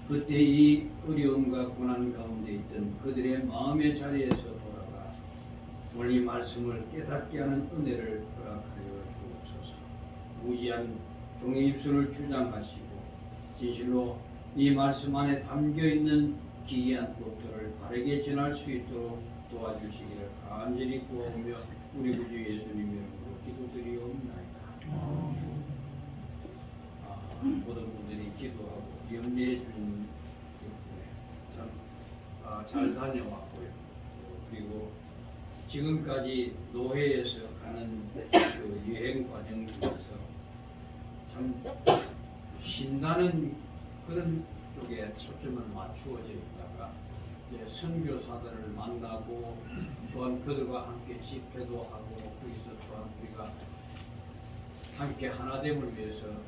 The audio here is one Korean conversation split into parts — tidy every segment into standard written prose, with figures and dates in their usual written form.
그때 이 어려움과 고난 가운데 있던 그들의 마음의 자리에서 돌아가 오늘 이 말씀을 깨닫게 하는 은혜를 허락하여 주옵소서. 무지한 종의 입술을 주장하시고 진실로 이 말씀 안에 담겨있는 기이한 법들을 바르게 전할 수 있도록 도와주시기를 간절히 구하오며 우리 구주 예수님 이름으로 기도드리옵나이다. 모든 분들이 기도하고 염려해 준 덕분에 잘 다녀왔고요. 그리고 지금까지 노회에서 가는 그 여행 과정 중에서 참 신나는 그런 쪽에 초점을 맞추어져 있다가 이제 선교사들을 만나고 또한 그들과 함께 집회도 하고 거기서 또한 우리가 함께 하나됨을 위해서 했던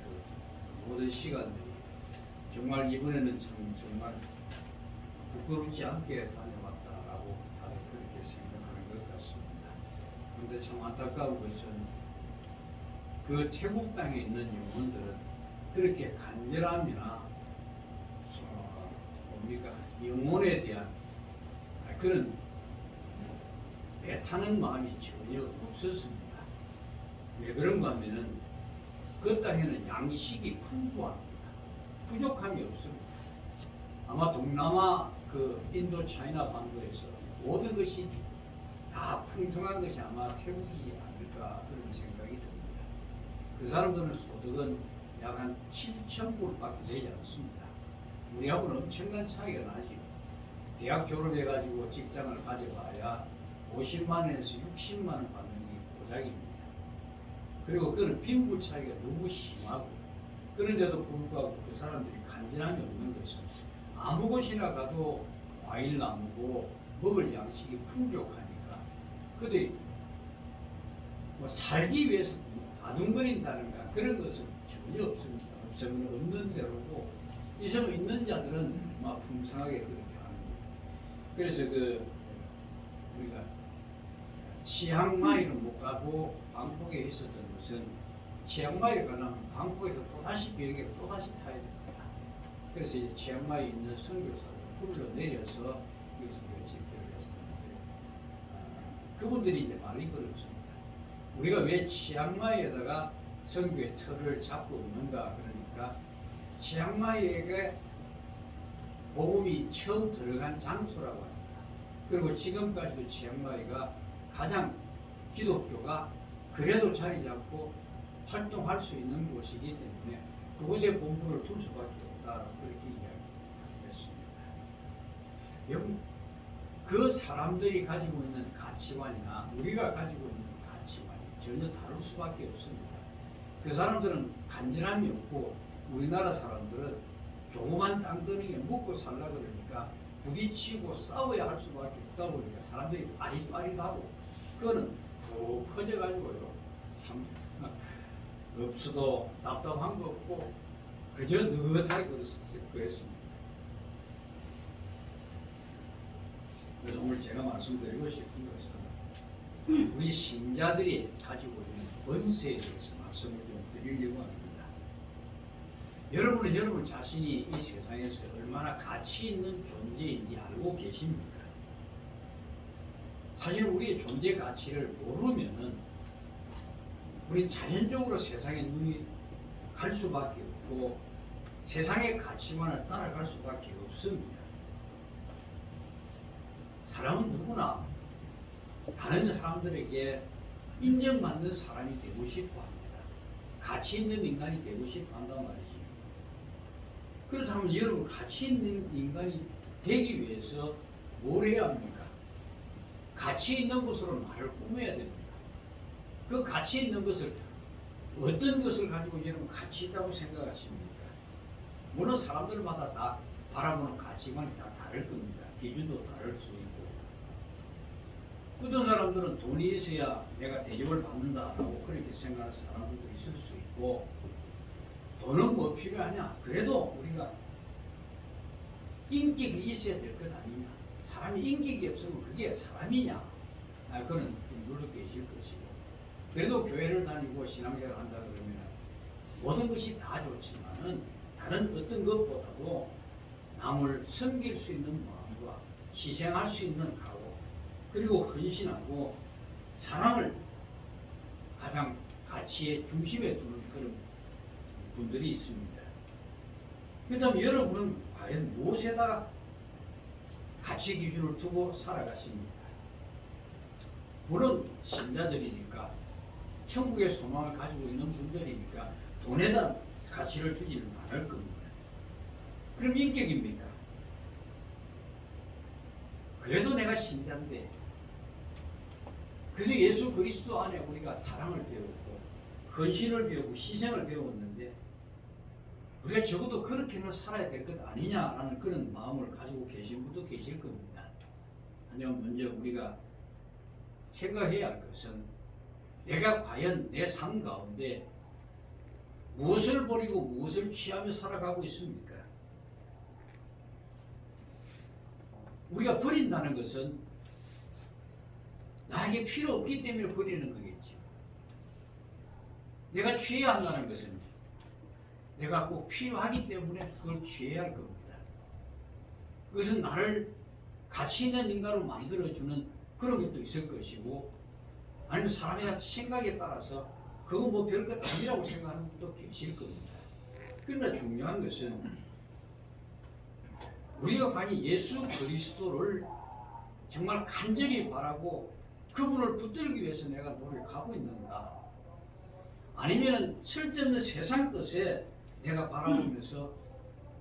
그 모든 시간들이 정말 이번에는 정말 부끄럽지 않게 다녀왔다라고 다들 그렇게 생각하는 것 같습니다. 그런데 참 안타까운 것은 그 태국 땅에 있는 영혼들은 그렇게 간절함이나 뭡니까 영혼에 대한 그런 애타는 마음이 전혀 없었습니다. 왜 그런가 하면은 그 땅에는 양식이 풍부합니다. 부족함이 없습니다. 아마 동남아 그 인도 차이나 반도에서 모든 것이 다 풍성한 것이 아마 태국이지 않을까 그런 생각이 듭니다. 그 사람들은 소득은 약 한 7,000불밖에 되지 않습니다. 우리하고는 엄청난 차이가 나죠. 대학 졸업해가지고 직장을 가져봐야 50만 원에서 60만 원 받는 게 고작입니다. 그리고 그는 빈부 차이가 너무 심하고요. 그런데도 불구하고 그 사람들이 간절함이 없는 것은 아무 곳이나 가도 과일 나무고 먹을 양식이 풍족하니까 그들이 뭐 살기 위해서 아둥거린다는가 그런 것은 전혀 없습니다. 없으면 없는 대로고 있으면 있는 자들은 막 풍성하게 그렇게 하는 거예요. 그래서 그 우리가 치앙마이는 못 가고 방콕에 있었던 것은 치앙마이를 가려면 방콕에서 또다시 비행기를 또다시 타야 됩니다. 그래서 이제 치앙마이에 있는 선교사를 불러내려서 여기서 우리가 집회를 했었는데 그분들이 이제 말이 그렇습니다. 우리가 왜 치앙마이에다가 선교의 틀을 잡고 있는가 그러니까 치앙마이에게 복음이 처음 들어간 장소라고 합니다. 그리고 지금까지도 치앙마이가 가장 기독교가 그래도 자리 잡고 활동할 수 있는 곳이기 때문에 그곳에 본부를 둘 수밖에 없다라고 그렇게 이야기했습니다. 그 사람들이 가지고 있는 가치관이나 우리가 가지고 있는 가치관이 전혀 다를 수밖에 없습니다. 그 사람들은 간절함이 없고 우리나라 사람들은 조그만 땅덩이에 묵고 살라 그러니까 부딪히고 싸워야 할 수밖에 없다 보니까 사람들이 빠릿빠릿하고 그거는 푹 퍼져가지고요 참 없어도 답답한 거 없고 그저 느긋하게 그랬습니다. 그래서 오늘 제가 말씀드리고 싶은 것은 우리 신자들이 가지고 있는 권세에 대해서 말씀을 좀 드리려고 합니다. 여러분은 여러분 자신이 이 세상에서 얼마나 가치 있는 존재인지 알고 계십니까? 사실 우리의 존재 가치를 모르면은 우리 자연적으로 세상에 눈이 갈 수밖에 없고 세상의 가치관을 따라갈 수밖에 없습니다. 사람은 누구나 다른 사람들에게 인정받는 사람이 되고 싶어 합니다. 가치 있는 인간이 되고 싶어 한단 말이죠. 그렇다면 여러분 가치 있는 인간이 되기 위해서 뭘 해야 합니까? 가치 있는 것으로 나를 꾸며야 됩니다. 그 가치 있는 것을 어떤 것을 가지고 여러분 가치 있다고 생각하십니까? 물론 사람들마다 다 바라보는 가치관이 다 다를 겁니다. 기준도 다를 수 있고 어떤 사람들은 돈이 있어야 내가 대접을 받는다라고 그렇게 생각하는 사람들도 있을 수 있고 돈은 뭐 필요하냐? 그래도 우리가 인격이 있어야 될 것 아니냐? 사람이 인격이 없으면 그게 사람이냐? 그거는 좀 놀러 계실 것이고 그래도 교회를 다니고 신앙생활을 한다 그러면 모든 것이 다 좋지만은 다른 어떤 것보다도 남을 섬길 수 있는 마음과 희생할 수 있는 각오, 그리고 헌신하고 사랑을 가장 가치의 중심에 두는 그런 분들이 있습니다. 그렇다면 여러분은 과연 무엇에다가 가치 기준을 두고 살아가십니까? 물론 신자들이니까, 천국의 소망을 가지고 있는 분들이니까 돈에다 가치를 두지는 않을 겁니다. 그럼 인격입니까? 그래도 내가 신자인데, 그래서 예수 그리스도 안에 우리가 사랑을 배웠고 헌신을 배우고 희생을 배웠는데 우리가 적어도 그렇게는 살아야 될 것 아니냐라는 그런 마음을 가지고 계신 분도 계실 겁니다. 하지만 먼저 우리가 생각해야 할 것은 내가 과연 내 삶 가운데 무엇을 버리고 무엇을 취하며 살아가고 있습니까? 우리가 버린다는 것은 나에게 필요 없기 때문에 버리는 거겠죠. 내가 취해야 한다는 것은 내가 꼭 필요하기 때문에 그걸 취해야 할 겁니다. 그것은 나를 가치 있는 인간으로 만들어주는 그런 것도 있을 것이고, 아니면 사람의 생각에 따라서 그거 뭐 별것 아니라고 생각하는 분도 계실 겁니다. 그러나 중요한 것은 우리가 과연 예수 그리스도를 정말 간절히 바라고 그분을 붙들기 위해서 내가 노력하고 있는가, 아니면 쓸데없는 세상 것에 내가 바라보면서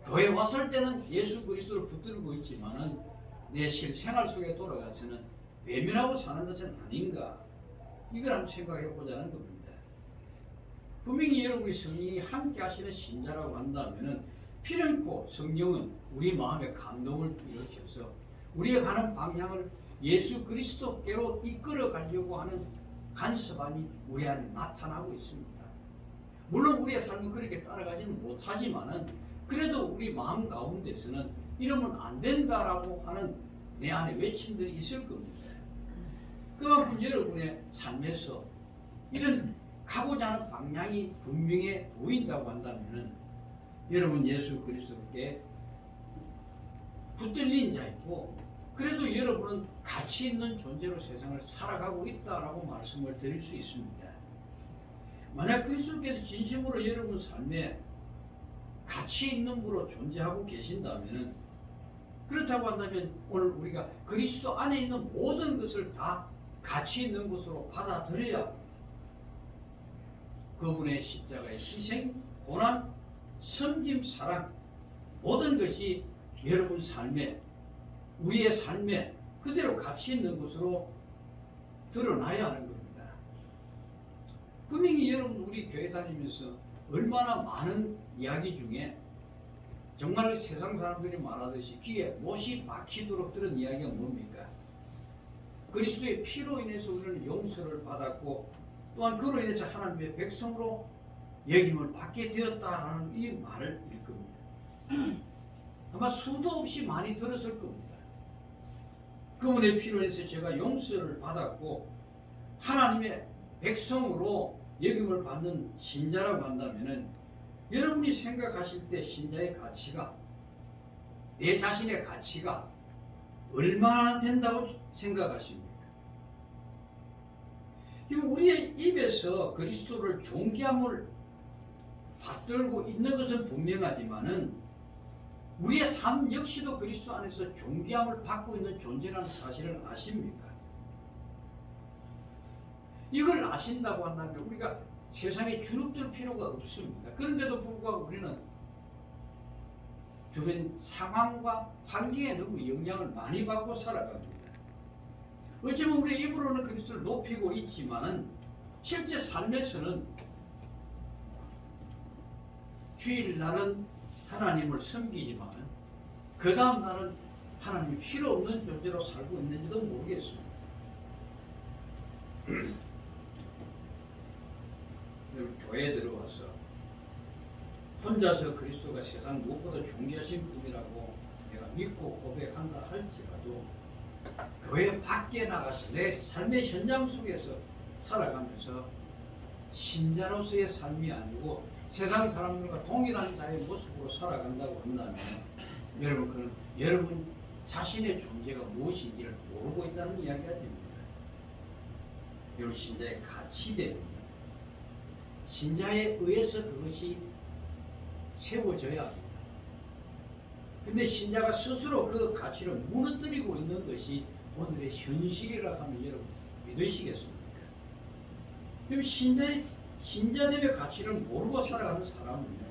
교회 왔을 때는 예수 그리스도를 붙들고 있지만은 내 실생활 속에 돌아가서는 외면하고 사는 것은 아닌가, 이걸 한번 생각해 보자는 겁니다. 분명히 여러분이 성령이 함께 하시는 신자라고 한다면은 필연코 성령은 우리 마음에 감동을 일으켜서 우리가 가는 방향을 예수 그리스도께로 이끌어 가려고 하는 간섭함이 우리 안에 나타나고 있습니다. 물론 우리의 삶은 그렇게 따라가지는 못하지만은 그래도 우리 마음 가운데서는 이러면 안 된다라고 하는 내 안에 외침들이 있을 겁니다. 그만큼 여러분의 삶에서 이런 가고자 하는 방향이 분명해 보인다고 한다면은 여러분 예수 그리스도께 붙들린 자이고, 그래도 여러분은 가치 있는 존재로 세상을 살아가고 있다라고 말씀을 드릴 수 있습니다. 만약 그리스도께서 진심으로 여러분 삶에 가치 있는 분으로 존재하고 계신다면, 그렇다고 한다면 오늘 우리가 그리스도 안에 있는 모든 것을 다 가치 있는 것으로 받아들여야 그분의 십자가의 희생, 고난, 섬김, 사랑, 모든 것이 여러분 삶에, 우리의 삶에 그대로 가치 있는 것으로 드러나야 하는 겁니다. 분명히 여러분 우리 교회 다니면서 얼마나 많은 이야기 중에 정말 세상 사람들이 말하듯이 귀에 못이 박히도록 들은 이야기가 뭡니까? 그리스도의 피로 인해서 우리는 용서를 받았고 또한 그로 인해서 하나님의 백성으로 여김을 받게 되었다라는 이 말을 일 겁니다. 아마 수도 없이 많이 들었을 겁니다. 그분의 피로 인해서 제가 용서를 받았고 하나님의 백성으로 여김을 받는 신자라고 한다면은 여러분이 생각하실 때 신자의 가치가, 내 자신의 가치가 얼마나 된다고 생각하십니까? 이거 우리의 입에서 그리스도를 존귀함을 받들고 있는 것은 분명하지만은 우리의 삶 역시도 그리스도 안에서 존귀함을 받고 있는 존재라는 사실을 아십니까? 이걸 아신다고 한다면 우리가 세상에 주눅들 필요가 없습니다. 그런데도 불구하고 우리는 주변 상황과 환경에 너무 영향을 많이 받고 살아갑니다. 어쩌면 우리 입으로는 그리스도를 높이고 있지만은 실제 삶에서는 주일날은 하나님을 섬기지만 그 다음 날은 하나님이 필요 없는 존재로 살고 있는지도 모르겠습니다. 교회에 들어와서 혼자서 그리스도가 세상 무엇보다 존귀하신 분이라고 내가 믿고 고백한다 할지라도 교회 밖에 나가서 내 삶의 현장 속에서 살아가면서 신자로서의 삶이 아니고 세상 사람들과 동일한 자의 모습으로 살아간다고 한다면 여러분 그는 여러분 자신의 존재가 무엇인지를 모르고 있다는 이야기가 됩니다. 여러분 신자의 가치대로 신자에 의해서 그것이 세워져야 합니다. 근데 신자가 스스로 그 가치를 무너뜨리고 있는 것이 오늘의 현실이라 하면 여러분 믿으시겠습니까? 그럼 신자됨의 가치를 모르고 살아가는 사람은요,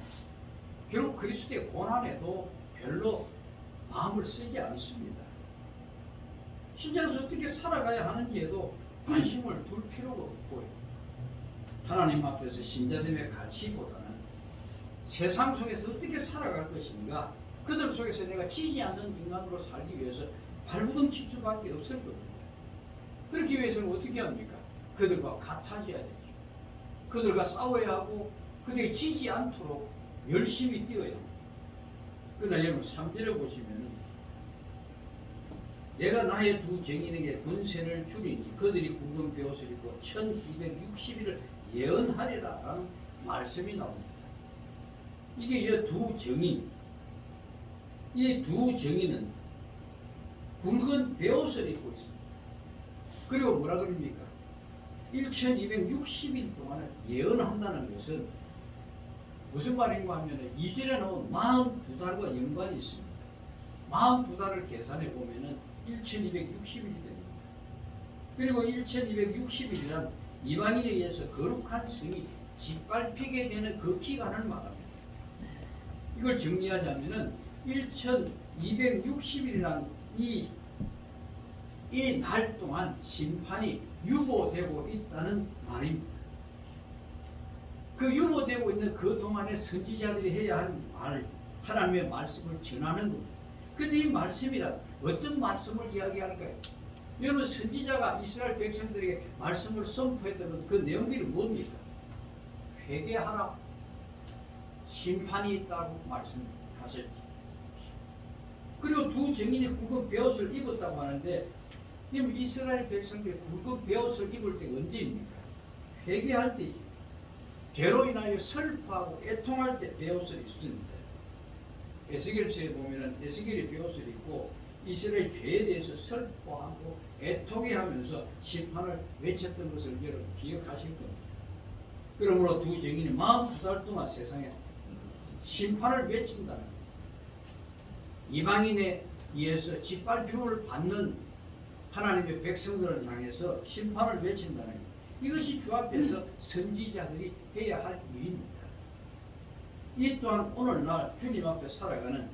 결국 그리스도의 고난에도 별로 마음을 쓰지 않습니다. 신자로서 어떻게 살아가야 하는지에도 관심을 둘 필요가 없고요. 하나님 앞에서 신자됨의 가치보다는 세상 속에서 어떻게 살아갈 것인가, 그들 속에서 내가 지지 않는 인간으로 살기 위해서 발부둥 칠 수밖에 없을 겁니다. 그렇기 위해서는 어떻게 합니까? 그들과 같아져야 되죠. 그들과 싸워야 하고 그들이 지지 않도록 열심히 뛰어야 합니다. 그러나 여러분 3절에 보시면 내가 나의 두 정인에게 권세를 주리니 그들이 굵은 베옷을 입고 1260일을 예언하리라 라는 말씀이 나옵니다. 이게 이 두 정인, 이 두 정인은 굵은 베옷을 입고 있습니다. 그리고 뭐라 그럽니까? 1260일 동안을 예언한다는 것은 무슨 말인가 하면 2절에 나온 42달과 연관이 있습니다. 42달을 계산해 보면 1260일이 됩니다. 그리고 1260일이란 이방인에 의해서 거룩한 성이 짓밟히게 되는 그 기간을 말합니다. 이걸 정리하자면 1260일이란 이 날 동안 심판이 유보되고 있다는 말입니다. 그 유보되고 있는 그 동안에 선지자들이 해야 할 말, 하나님의 말씀을 전하는 겁니다. 근데 이 말씀이란 어떤 말씀을 이야기하는가요? 여러분 선지자가 이스라엘 백성들에게 말씀을 선포했던 그 내용들이 뭡니까? 회개하라, 심판이 있다고 말씀하셨죠. 그리고 두 정인이 굵은 베옷을 입었다고 하는데 이스라엘 백성들이 굵은 베옷을 입을 때가 언제입니까? 회개할 때지. 죄로 인하여 슬퍼하고 애통할 때 베옷을 입습니다. 에스겔서에 보면 에스겔이 베옷을 입고 이스라엘 죄에 대해서 슬퍼하고 애통해하면서 심판을 외쳤던 것을 여러분 기억하실 겁니다. 그러므로 두 정인이 42달 동안 세상에 심판을 외친다는 겁니다. 이방인에 의해서 짓밟힘을 받는 하나님의 백성들을 향해서 심판을 외친다는 것. 이것이 주 앞에서 선지자들이 해야 할 일입니다. 이 또한 오늘날 주님 앞에 살아가는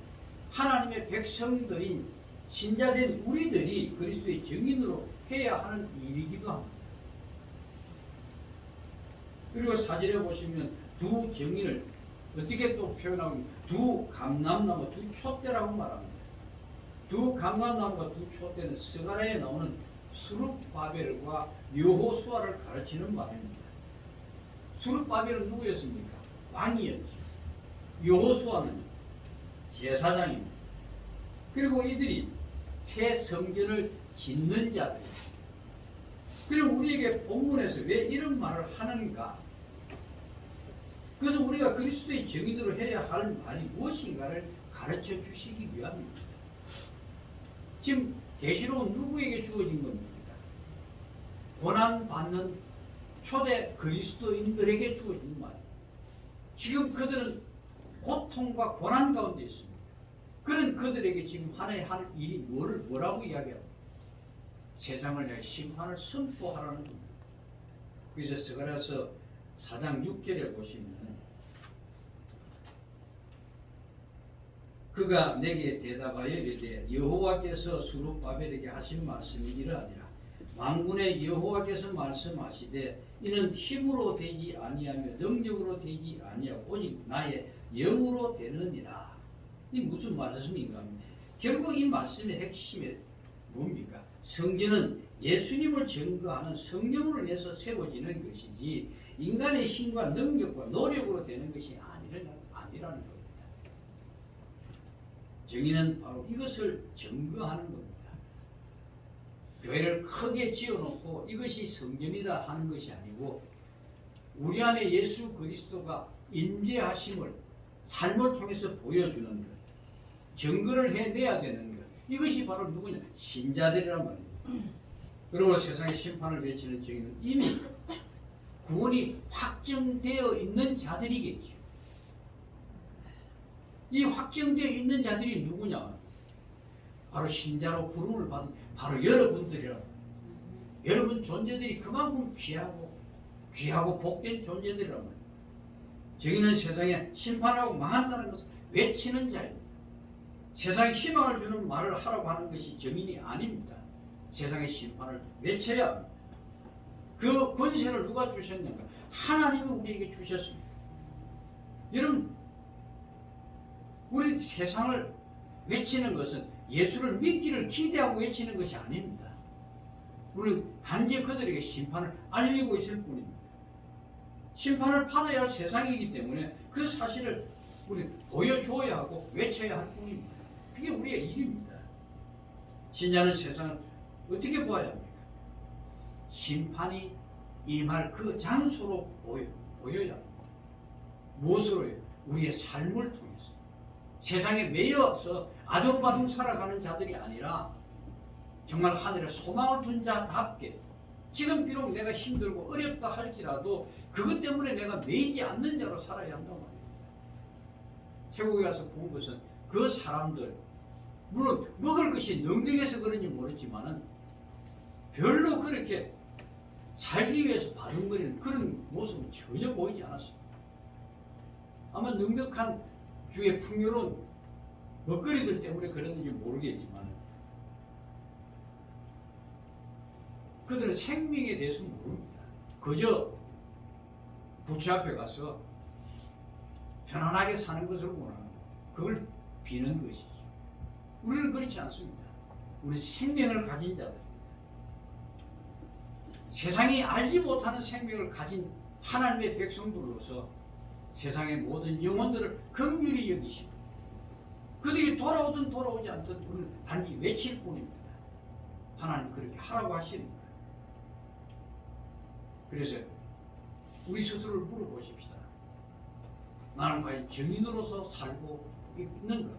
하나님의 백성들인 신자된 우리들이 그리스도의 증인으로 해야 하는 일이기도 합니다. 그리고 4절에 보시면 두 정인을 어떻게 또 표현하면 두 감람나무, 두 촛대라고 말합니다. 두 감람나무가 두 촛대는 스가랴에 나오는 수룹바벨과 여호수아를 가르치는 말입니다. 수룹바벨은 누구였습니까? 왕이었죠. 여호수아는 제사장입니다. 그리고 이들이 새 성전을 짓는 자들. 그리고 우리에게 본문에서 왜 이런 말을 하는가? 그래서 우리가 그리스도의 정인으로 해야 할 말이 무엇인가를 가르쳐 주시기 위함입니다. 지금 계시록은 누구에게 주어진 겁니까? 고난받는 초대 그리스도인들에게 주어진 말입니다. 지금 그들은 고통과 고난 가운데 있습니다. 그런 그들에게 지금 하나의 할 일이 뭐라고 이야기합니까? 세상을 향해 심판을 선포하라는 겁니다. 그래서 스가랴서 4장 6절에 보시면 그가 내게 대답하여 이르되 여호와께서 수룹바벨에게 하신 말씀이 이러하니라. 만군의 여호와께서 말씀하시되 이는 힘으로 되지 아니하며 능력으로 되지 아니하고 오직 나의 영으로 되느니라. 이 무슨 말씀인가? 결국 이 말씀의 핵심이 뭡니까? 성전은 예수님을 증거하는 성령으로 인해서 세워지는 것이지 인간의 힘과 능력과 노력으로 되는 것이 아니라는 겁니다. 정의는 바로 이것을 증거하는 겁니다. 교회를 크게 지어놓고 이것이 성전이다 하는 것이 아니고 우리 안에 예수 그리스도가 인재하심을 삶을 통해서 보여주는 것, 증거를 해내야 되는 것, 이것이 바로 누구냐? 신자들이란 말입니다. 그리고 세상의 심판을 외치는 저희는 이미 구원이 확정되어 있는 자들이겠죠. 이 확정되어 있는 자들이 누구냐? 바로 신자로 부름을 받은 바로 여러분들이라. 여러분 존재들이 그만큼 귀하고 복된 존재들이란 말이에요. 저희는 세상에 심판하고 망한다는 것을 외치는 자입니다. 세상에 희망을 주는 말을 하라고 하는 것이 정인이 아닙니다. 세상의 심판을 외쳐야 합니다. 그 권세를 누가 주셨는가? 하나님이 우리에게 주셨습니다. 여러분, 우리 세상을 외치는 것은 예수를 믿기를 기대하고 외치는 것이 아닙니다. 우리는 단지 그들에게 심판을 알리고 있을 뿐입니다. 심판을 받아야 할 세상이기 때문에 그 사실을 우리 보여주어야 하고 외쳐야 할 뿐입니다. 그게 우리의 일입니다. 신자는 세상을 어떻게 보아야 합니까? 심판이 임할 그 장소로 보여야 합니다. 무엇으로요? 우리의 삶을 통해서. 세상에 매여서 아둥바둥 살아가는 자들이 아니라 정말 하늘에 소망을 둔 자답게 지금 비록 내가 힘들고 어렵다 할지라도 그것 때문에 내가 매이지 않는 자로 살아야 한단 말입니다. 태국에 가서 본 것은 그 사람들, 물론 먹을 것이 넉넉해서 그런지 모르지만은 별로 그렇게 살기 위해서 바둥거리는 그런 모습은 전혀 보이지 않았습니다. 아마 넉넉한 주의 풍요로운 먹거리들 때문에 그랬는지 모르겠지만 그들은 생명에 대해서 모릅니다. 그저 부처 앞에 가서 편안하게 사는 것을 원하는 그걸 비는 것이죠. 우리는 그렇지 않습니다. 우리 생명을 가진 자들입니다. 세상이 알지 못하는 생명을 가진 하나님의 백성들로서 세상의 모든 영혼들을 긍휼히 여기시고 그들이 돌아오든 돌아오지 않든 우리는 단지 외칠 뿐입니다. 하나님 그렇게 하라고 하시는 거예요. 그래서 우리 스스로를 물어보십시다. 나는 과연 정인으로서 살고 있는가?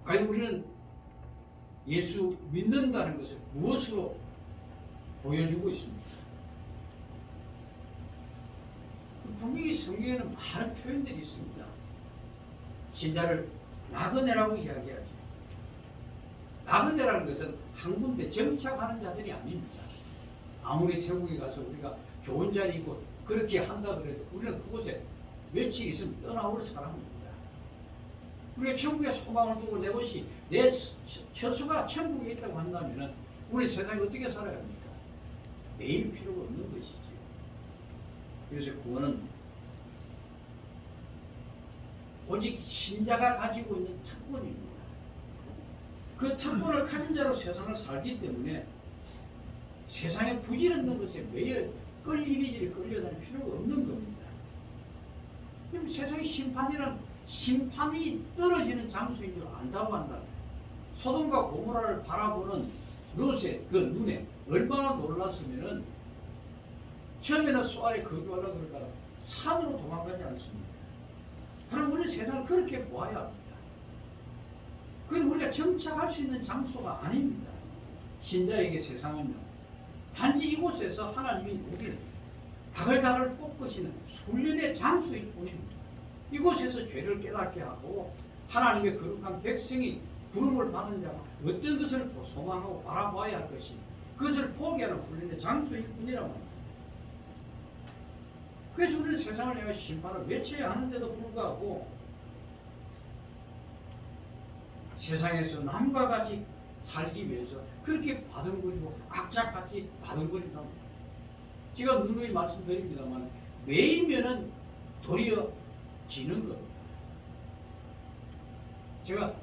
과연 우리는 예수 믿는다는 것을 무엇으로 보여주고 있습니까? 분명히 성경에는 많은 표현들이 있습니다. 신자를 나그네라고 이야기하죠. 나그네라는 것은 한 군데 정착하는 자들이 아닙니다. 아무리 태국에 가서 우리가 좋은 자리 있고 그렇게 한다 그래도 우리는 그곳에 며칠 있으면 떠나올 사람입니다. 우리가 천국에 소망을 두고 내 곳이 내 처소가 천국에 있다고 한다면 우리 세상에 어떻게 살아야 합니까? 매일 필요가 없는 것이지. 그래서 구원은 오직 신자가 가지고 있는 특권입니다. 그 특권을 가진 자로 세상을 살기 때문에 세상에 부질없는 것에 매일 이리저리 끌려다닐 필요가 없는 겁니다. 그럼 세상의 심판이 떨어지는 장소인 줄 안다고 한다. 소돔과 고모라를 바라보는 롯의 그 눈에 얼마나 놀랐으면은 처음에는 쏘아에 거주하려고 그러다가 산으로 도망가지 않습니다. 바로 우리 세상을 그렇게 보아야 합니다. 그건 우리가 정착할 수 있는 장소가 아닙니다. 신자에게 세상은요, 단지 이곳에서 하나님이 우리를 다글다글 볶으시는 훈련의 장소일 뿐입니다. 이곳에서 죄를 깨닫게 하고 하나님의 거룩한 백성이 부름을 받은 자가 어떤 것을 소망하고 바라봐야 할 것이 그것을 포기하는 훈련의 장소일 뿐이라고 합니다. 그래서 우리는 세상을 향해 심판을 외쳐야 하는데도 불구하고 세상에서 남과 같이 살기 위해서 그렇게 바둥거리고 악착같이 바둥거린다. 제가 누누이 말씀드립니다만 매이면은 도리어 지는 겁니다. 제가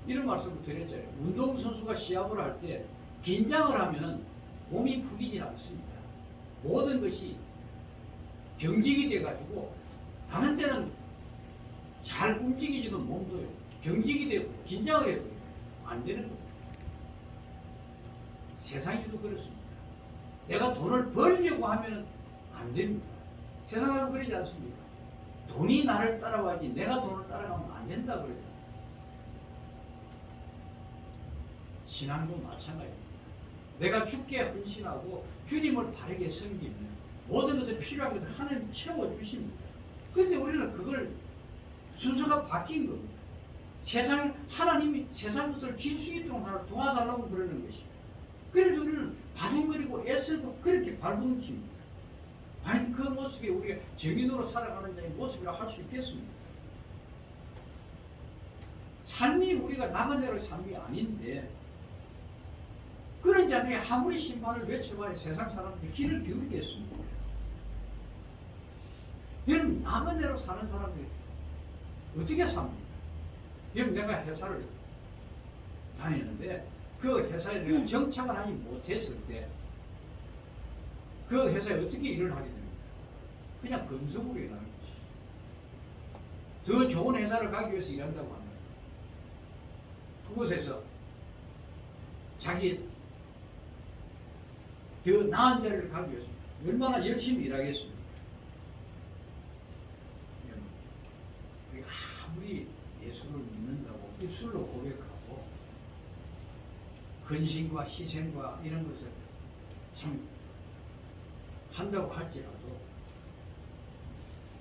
이런 말씀을 드렸잖아요. 운동선수가 시합을 할 때 긴장을 하면은 몸이 풀리지 않습니다. 모든 것이 경직이 돼가지고 다른 때는 잘 움직이지도 몸도요. 경직이 되고 긴장을 해도 안 되는 겁니다. 세상에도 그렇습니다. 내가 돈을 벌려고 하면 안 됩니다. 세상은 그러지 않습니까? 돈이 나를 따라와야지 내가 돈을 따라가면 안 된다 그러잖아요. 신앙도 마찬가지입니다. 내가 주께 헌신하고 주님을 바르게 섬기면 모든 것에 필요한 것을 하나님 채워주십니다. 그런데 우리는 그걸 순서가 바뀐 겁니다. 하나님이 세상 것을 질 수 있도록 나를 도와달라고 그러는 것입니다. 그래서 우리는 바둥거리고 애쓰고 그렇게 발부느낍니다. 과연 그 모습이 우리가 정인으로 살아가는 자의 모습이라 할 수 있겠습니까? 삶이 우리가 나그네의 삶이 아닌데 그런 자들이 아무리 심판을 외쳐봐야 세상 사람들이 귀를 기울이겠습니까? 여러분 나그네로 사는 사람들이 어떻게 삽니까? 여러분 내가 회사를 다니는데 그 회사에 내가 정착을 하지 못했을 때 그 회사에 어떻게 일을 하게 됩니까? 그냥 건성으로 일하는 것이죠. 더 좋은 회사를 가기 위해서 일한다고 합니다. 그곳에서 자기 더 나은 자리를 가기 위해서 얼마나 열심히 일하겠습니까? 우리가 아무리 예수를 믿는다고 입술로 고백하고 헌신과 희생과 이런 것을 참 한다고 할지라도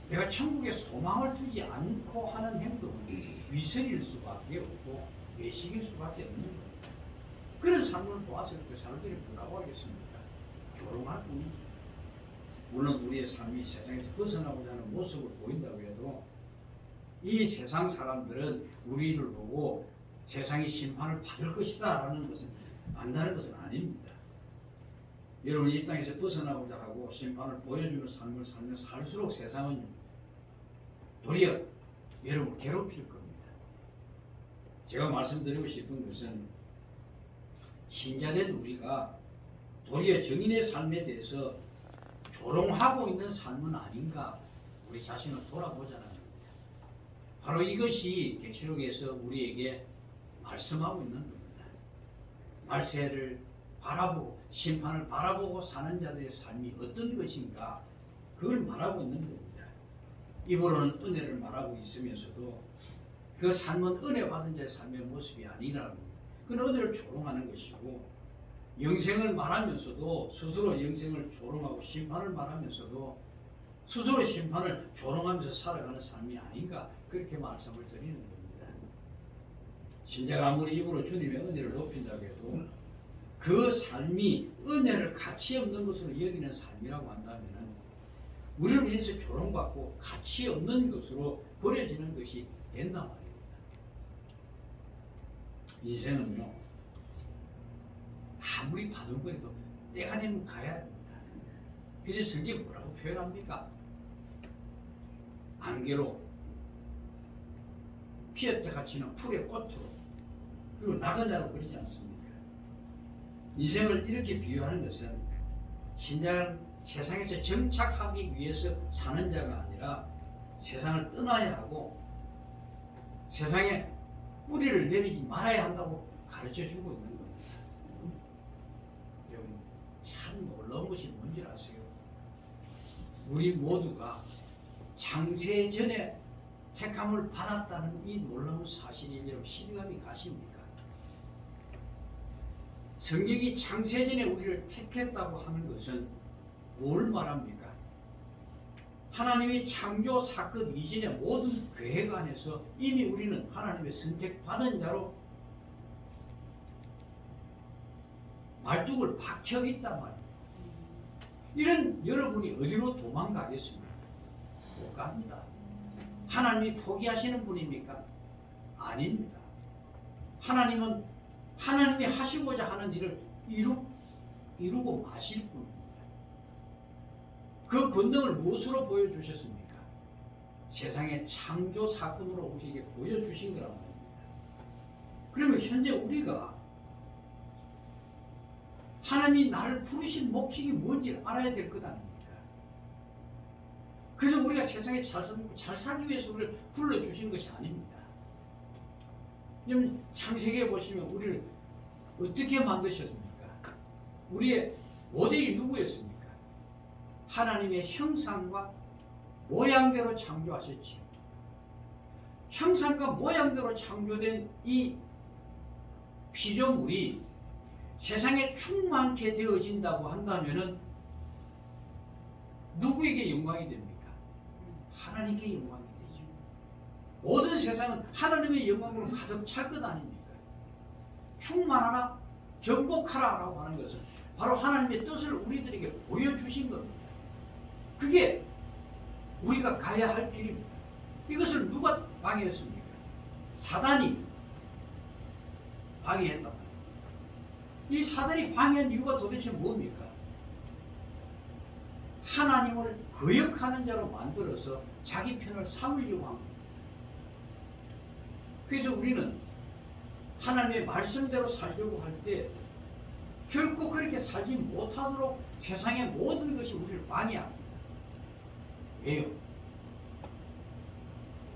내가 천국에 소망을 두지 않고 하는 행동은 위선일 수밖에 없고 외식일 수밖에 없는 겁니다. 그런 삶을 보았을 때 사람들이 뭐라고 하겠습니까? 조롱할 뿐이지. 물론 우리의 삶이 세상에서 벗어나고자 하는 모습을 보인다고 해도 이 세상 사람들은 우리를 보고 세상의 심판을 받을 것이다 라는 것은 안다는 것은 아닙니다. 여러분이 이 땅에서 벗어나고자 하고 심판을 보여주는 삶을 살면 살수록 세상은 도리어 여러분을 괴롭힐 겁니다. 제가 말씀드리고 싶은 것은 신자된 우리가 도리어 정인의 삶에 대해서 조롱하고 있는 삶은 아닌가 우리 자신을 돌아보자는 겁니다. 바로 이것이 계시록에서 우리에게 말씀하고 있는 겁니다. 말세를 바라보고 심판을 바라보고 사는 자들의 삶이 어떤 것인가 그걸 말하고 있는 겁니다. 입으로는 은혜를 말하고 있으면서도 그 삶은 은혜 받은 자의 삶의 모습이 아니라는 겁니다. 그건 은혜를 조롱하는 것이고 영생을 말하면서도 스스로 영생을 조롱하고 심판을 말하면서도 스스로 심판을 조롱하면서 살아가는 삶이 아닌가 그렇게 말씀을 드리는 겁니다. 신자가 아무리 입으로 주님의 은혜를 높인다고 해도 그 삶이 은혜를 가치 없는 것으로 여기는 삶이라고 한다면 우리를 위해서 조롱받고 가치 없는 것으로 버려지는 것이 된단 말입니다. 인생은요 아무리 바둥거려도 때가 되면 가야 합니다. 그래서 성경이 뭐라고 표현합니까? 안개로 피었다 갇히는 풀의 꽃으로 그리고 나그네로 그러지 않습니까? 인생을 이렇게 비유하는 것은 신자는 세상에서 정착하기 위해서 사는 자가 아니라 세상을 떠나야 하고 세상에 뿌리를 내리지 말아야 한다고 가르쳐주고 있는 겁니다. 여러분 참 놀라운 것이 뭔지 아세요? 우리 모두가 창세전에 택함을 받았다는 이 놀라운 사실이 여러분 실감이 가십니까? 성경이 창세전에 우리를 택했다고 하는 것은 뭘 말합니까? 하나님의 창조 사건 이전의 모든 계획 안에서 이미 우리는 하나님의 선택받은 자로 말뚝을 박혀 있단 말이에요. 이런 여러분이 어디로 도망가겠습니까? 못 갑니다. 하나님이 포기하시는 분입니까? 아닙니다. 하나님은 하나님이 하시고자 하는 일을 이루고 마실 분입니다. 그 권능을 무엇으로 보여주셨습니까? 세상의 창조 사건으로 우리에게 보여주신 거란 말입니다. 그러면 현재 우리가 하나님이 나를 부르신 목적이 뭔지 알아야 될 것 아닙니까? 그래서 우리가 세상에 잘 살기 위해서 우리를 불러주신 것이 아닙니다. 여러분 창세기에 보시면 우리를 어떻게 만드셨습니까? 우리의 모델이 누구였습니까? 하나님의 형상과 모양대로 창조하셨지. 형상과 모양대로 창조된 이 피조물이 세상에 충만케 되어진다고 한다면은 누구에게 영광이 됩니까? 하나님께 영광이 되죠. 모든 세상은 하나님의 영광으로 가득 찰 것 아닙니까? 충만하라, 정복하라 라고 하는 것은 바로 하나님의 뜻을 우리들에게 보여주신 겁니다. 그게 우리가 가야 할 길입니다. 이것을 누가 방해했습니까? 사단이 방해했단 말이에요. 이 사단이 방해한 이유가 도대체 뭡니까? 하나님을 거역하는 자로 만들어서 자기 편을 삼으려고 합니다. 그래서 우리는 하나님의 말씀대로 살려고 할 때 결코 그렇게 살지 못하도록 세상의 모든 것이 우리를 방해합니다. 왜요?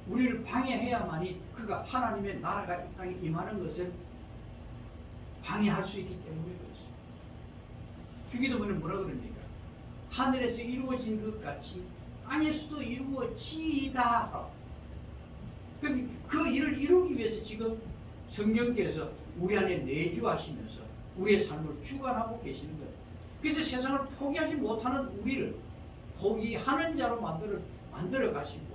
우리를 방해해야만이 그가 하나님의 나라가 이 땅에 임하는 것을 방해할 수 있기 때문에 그렇습니다. 주기도문은 뭐라 그럽니까? 하늘에서 이루어진 것 같이 땅에서도 이루어지이다. 그럼 그 일을 이루기 위해서 지금 성령께서 우리 안에 내주하시면서 우리의 삶을 주관하고 계시는 거예요. 그래서 세상을 포기하지 못하는 우리를 포기하는 자로 만들어 가시고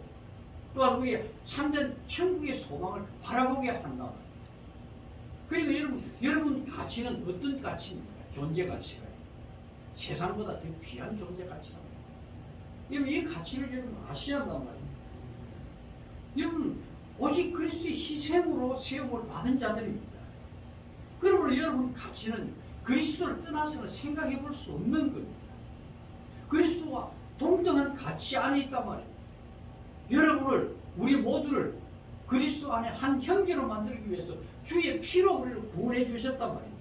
또한 우리의 참된 천국의 소망을 바라보게 한다. 그리고 여러분 가치는 어떤 가치입니까? 존재 가치가 세상보다 더 귀한 존재 가치랍니다. 여러분 이 가치를 여러분 아셔야 한단 말이에요. 여러분 오직 그리스도의 희생으로 세움을 받은 자들입니다. 그러므로 여러분 가치는 그리스도를 떠나서는 생각해 볼 수 없는 겁니다. 그리스도와 동등한 가치 안에 있단 말이에요. 여러분을 우리 모두를 그리스도 안에 한 형제로 만들기 위해서 주의 피로 우리를 구원해 주셨단 말이에요.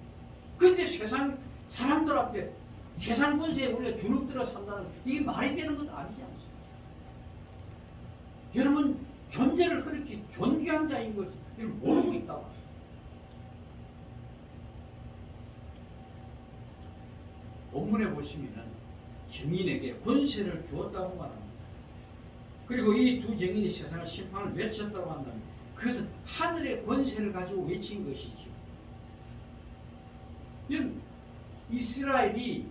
그런데 세상 사람들 앞에 세상 권세에 우리가 주눅들어 산다는 이게 말이 되는 건 아니지 않습니까? 여러분 존재를 그렇게 존귀한 자인 것을 모르고 있단 말이에요. 본문에 보시면 정인에게 권세를 주었다고 말합니다. 그리고 이 두 정인이 세상을 심판을 외쳤다고 한다면 그것은 하늘의 권세를 가지고 외친 것이지요. 이스라엘이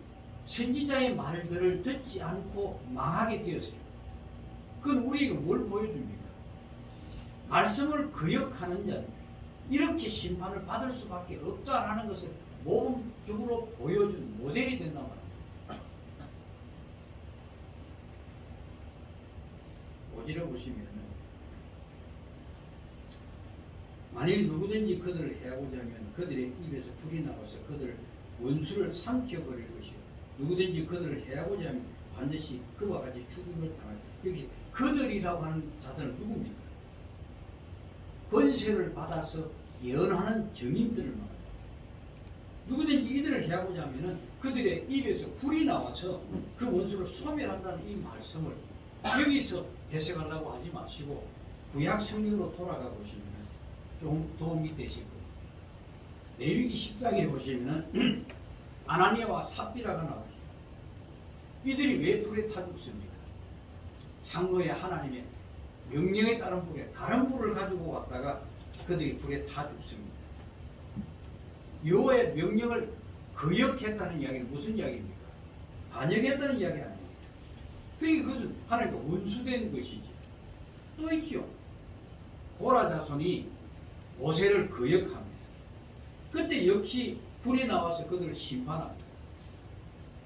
선지자의 말들을 듣지 않고 망하게 되었어요. 그건 우리에게 뭘 보여줍니까? 말씀을 거역하는 자는 이렇게 심판을 받을 수밖에 없다라는 것을 모범적으로 보여준 모델이 된단 말입니다. 5절에 보시면 만일 누구든지 그들을 해하고자 하면 그들의 입에서 불이 나와서 그들 원수를 삼켜버릴 것이요 누구든지 그들을 해하고자 하면 반드시 그와 같이 죽음을 당할 여기 그들이라고 하는 자들은 누굽니까? 권세를 받아서 예언하는 정인들을 말합니다. 누구든지 이들을 해하고자 하면 그들의 입에서 불이 나와서 그 원수를 소멸한다는 이 말씀을 여기서 해석하려고 하지 마시고 구약 성경으로 돌아가 보시면 좀 도움이 되실 겁니다. 레위기 10장에 보시면 아나니아와 삽비라가 나오죠. 이들이 왜 불에 타 죽습니까? 향로에 하나님의 명령에 따른 불에 다른 불을 가지고 왔다가 그들이 불에 타 죽습니다. 여호와의 명령을 거역했다는 이야기는 무슨 이야기입니까? 반역했다는 이야기 아닙니까? 그러니까 그것은 하나님과 원수된 것이지. 또 있죠. 고라 자손이 모세를 거역합니다. 그때 역시 불이 나와서 그들을 심판합니다.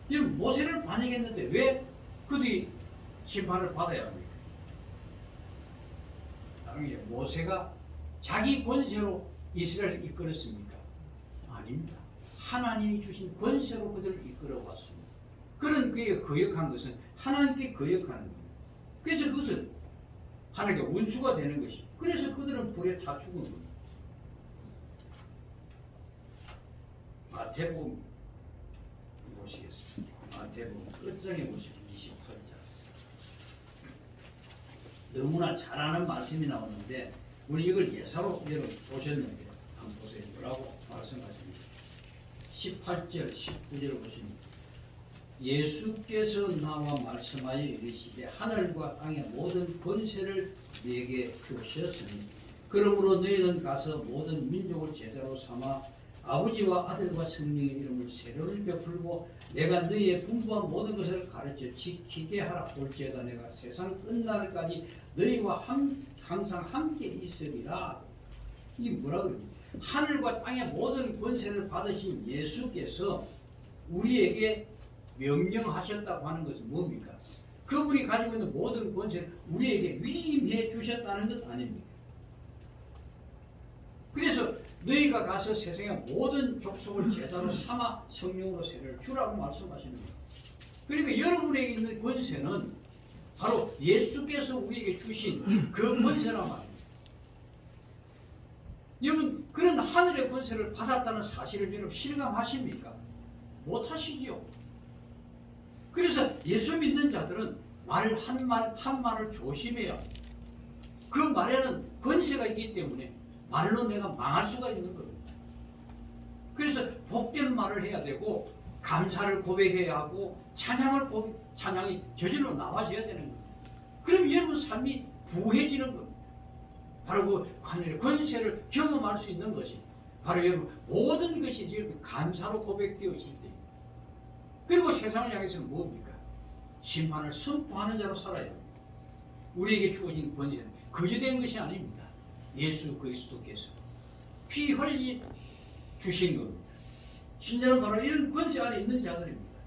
지금 모세를 반역했는데 왜 그들이 심판을 받아야 합니까? 당연히 모세가 자기 권세로 이스라엘을 이끌었습니까? 아닙니다. 하나님이 주신 권세로 그들을 이끌어 왔습니다. 그런 그에 거역한 것은 하나님께 거역하는 겁니다. 그래서 그것은 하나님께 원수가 되는 것이. 그래서 그들은 불에 타 죽은 겁니다. 마태복음 보시겠습니다. 마태복음 끝장에 보시면 28장. 너무나 잘 아는 말씀이 나오는데 우리 이걸 예사로 여러분 보셨는데 한번 보세요. 뭐라고 말씀하십니까? 18절, 19절 보시면 예수께서 나와 말씀하여 이르시되 하늘과 땅의 모든 권세를 내게 주셨으니 그러므로 너희는 가서 모든 민족을 제자로 삼아 아버지와 아들과 성령의 이름을 세례를 베풀고 내가 너희의 분부한 모든 것을 가르쳐 지키게 하라. 볼지어다 내가 세상 끝날까지 너희와 항상 함께 있으리라. 이게 뭐라 그러니? 하늘과 땅의 모든 권세를 받으신 예수께서 우리에게 명령하셨다고 하는 것은 뭡니까? 그분이 가지고 있는 모든 권세를 우리에게 위임해 주셨다는 것 아닙니까? 그래서 너희가 가서 세상의 모든 족속을 제자로 삼아 성령으로 세례를 주라고 말씀하시는 거예요. 그러니까 여러분에게 있는 권세는 바로 예수께서 우리에게 주신 그 권세란 말입니다. 여러분 그런 하늘의 권세를 받았다는 사실을 여러분 실감하십니까? 못하시지요. 그래서 예수 믿는 자들은 말 한말을 조심해야 그 말에는 권세가 있기 때문에 말로 내가 망할 수가 있는 겁니다. 그래서 복된 말을 해야 되고 감사를 고백해야 하고 찬양이 저절로 나와져야 되는 겁니다. 그럼 여러분 삶이 부해지는 겁니다. 바로 그 하늘의 권세를 경험할 수 있는 것이 바로 여러분 모든 것이 여러분 감사로 고백되어질 때 그리고 세상을 향해서는 뭡니까? 심판을 선포하는 자로 살아야 합니다. 우리에게 주어진 권세는 거저된 것이 아닙니다. 예수 그리스도께서 피 흘리 주신 겁니다. 신자는 바로 이런 권세 안에 있는 자들입니다.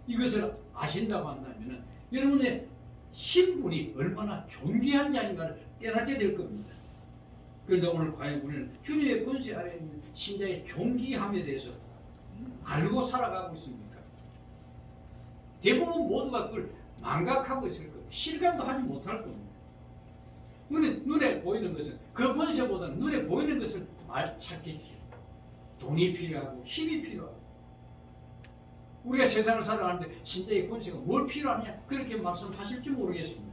이것을 아신다고 한다면 여러분의 신분이 얼마나 존귀한 자인가를 깨닫게 될 겁니다. 그런데 오늘 과연 우리는 주님의 권세 아래 있는 신자의 존귀함에 대해서 알고 살아가고 있습니까? 대부분 모두가 그걸 망각하고 있을 겁니다. 실감도 하지 못할 겁니다. 눈에 보이는 것은 그 권세보다는 눈에 보이는 것을 찾겠지. 돈이 필요하고 힘이 필요하고 우리가 세상을 살아가는데 신자의 권세가 뭘 필요하냐 그렇게 말씀하실지 모르겠습니다.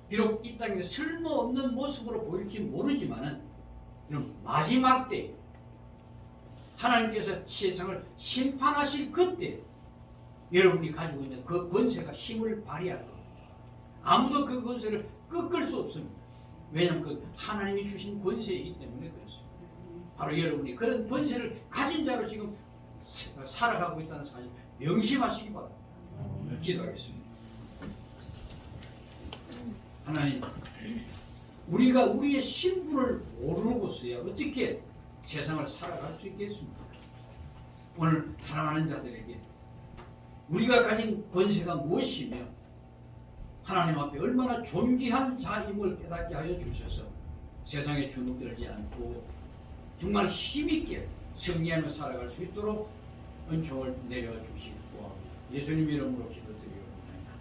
비록 이 땅에 쓸모없는 모습으로 보일지 모르지만은 이런 마지막 때 하나님께서 세상을 심판하실 그때 여러분이 가지고 있는 그 권세가 힘을 발휘할 겁니다. 아무도 그 권세를 꺾을 수 없습니다. 왜냐하면 그 하나님이 주신 권세이기 때문에 그렇습니다. 바로 여러분이 그런 권세를 가진 자로 지금 살아가고 있다는 사실 명심하시기 바랍니다. 기도하겠습니다. 하나님, 우리가 우리의 신분을 모르고서야 어떻게 세상을 살아갈 수 있겠습니까? 오늘 사랑하는 자들에게 우리가 가진 권세가 무엇이며 하나님 앞에 얼마나 존귀한 자임을 깨닫게 하여 주셔서 세상에 주눅들지 않고 정말 힘있게 승리하며 살아갈 수 있도록 은총을 내려주시기 구합니다. 예수님 이름으로 기도드리옵나이다.